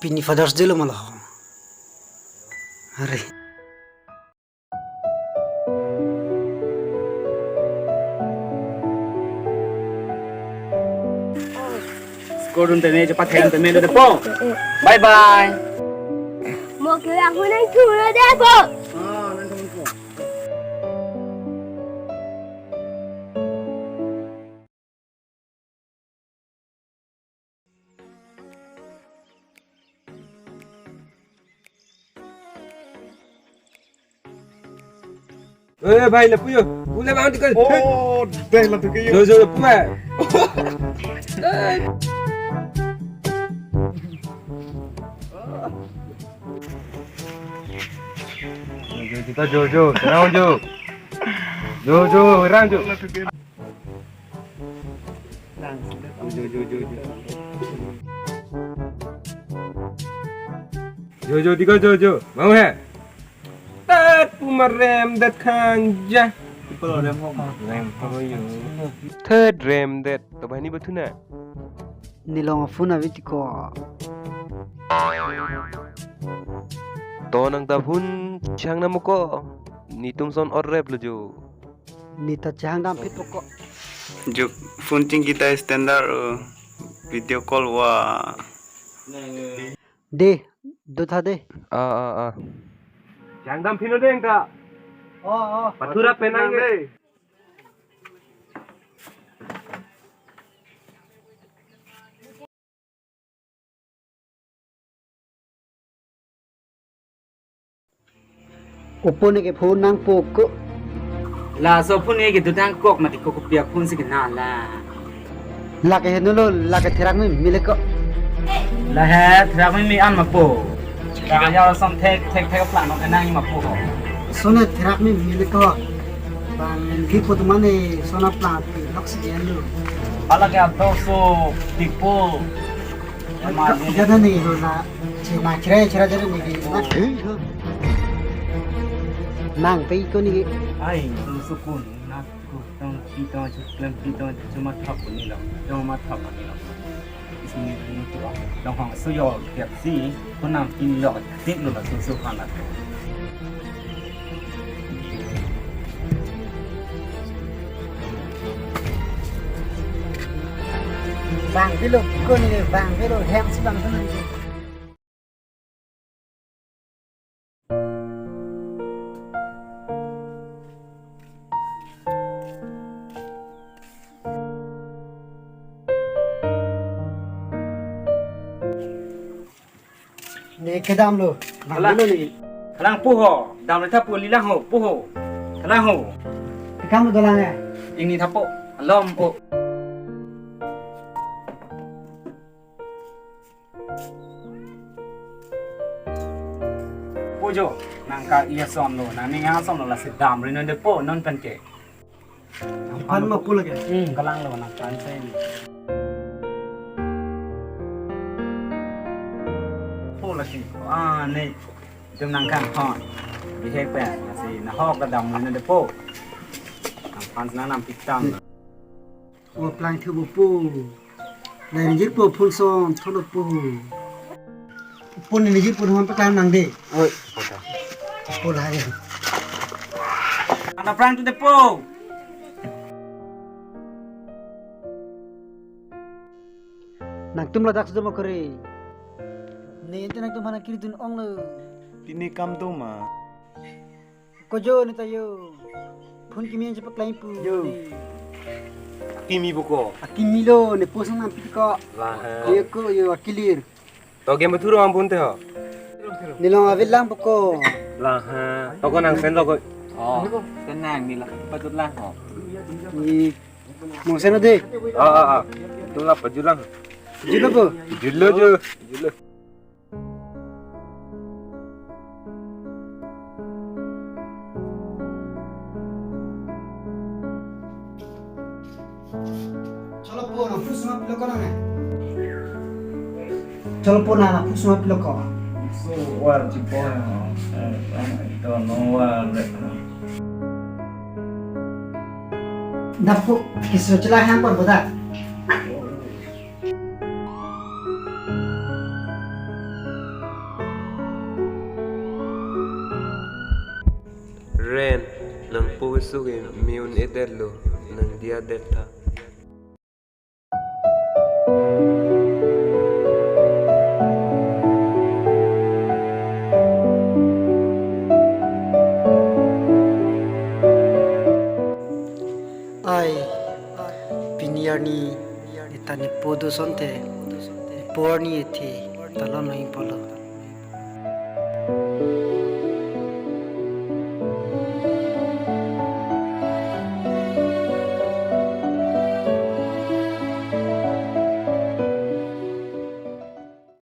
Pini Father's Day lo malah. Hari. Sekolah ni cepat hand tu melu depo. Bye bye. Mau ke aku nak curah deh po. Nanti aku. भाई लपू यो उले माउंट कर Oh, dah lah tu ke जो जो लपू है जो kita जो जो terang जो orang जो जो tiga जो mau है tat pumarem dat khanja Kalau ada mau. rem paro yo third rem dat to bani batuna Nilong funa vitiko. to nang ta hun chang na ko ni tum son or rep lo jo Nita chang dam pit poko. जो फोन चिंग kita standard video call wa De, dotha de. chang dam phino deng ta pathura penange Opone ke phone nang poko. Lah so pun ni gitu tang kok mati kok piak pun sih kenal lah. La ke henolo la ke therang mi mile ko. Lah he, tidak mimi an mapo. Dah jauh som tek pelan nak nang mapo. Sona therang mi mile ko. Bang ki foto mane sona plant loksi yelo. Kalau ke atau so tipu. Jada ni ho na china chira jare ni na. Nang pe ko ni Ai, sukun nak tong kita cuma thap ni lah. Cuma thap ni lah. Isini ni tu ah. Dong hang suyo tiap si, pun nam kin lo tik lo lah susu kan lah. bang kilo ko ni bang kilo hem si bang ni. Ni kedam lo. Bang lo ni. Kalang puho, dam le thapu lilang ho, puho. Kalang ho. Kamu dolang ya. Ini thapu, alom po. Pujo, nangka iya som lo, nang ni nga som lo la sedam rin depo non penke. Pan ma pula ke. Kalang lo nang kan sai. Po la si. Ni jom nang kan hon. Bi he pe la si na hok da dam rin depo. Nang pan na nam pitam. O plan thu bu pu. Lai ni jir pu phun son tholo pu. Pun ni jir pu hon pa kan nang de. Oi, Pula ya. ana prang tu depo. Nang tum la dak sudah mau kore. Ni ente nang tum mana kiri tun ong lo. tini kam tu ma Ko jo ni tayo. Phun kimi yang cepat lain pu. Yo. Kimi buko. Akin milo ni pusang nang pit ko. lah Yo ko yo akilir. to game bathuro ampun te ho Nilong avel lang poko. lah to ko nang sen lo ko Oh, tenang ni lah. Patut lah. Oh. Ni mo seno de. tu lah pajulang Julo po. jullo jo jullo Chalo po na pusang pilo ko na. Chalo po na pusang pilo ko. So, war cipo ya. Itu no war. Napo kiso chila ham par boda. sugi miun ederlo nang dia detta. Ai piniarni itani podo sonte porni ethi talon nahi polo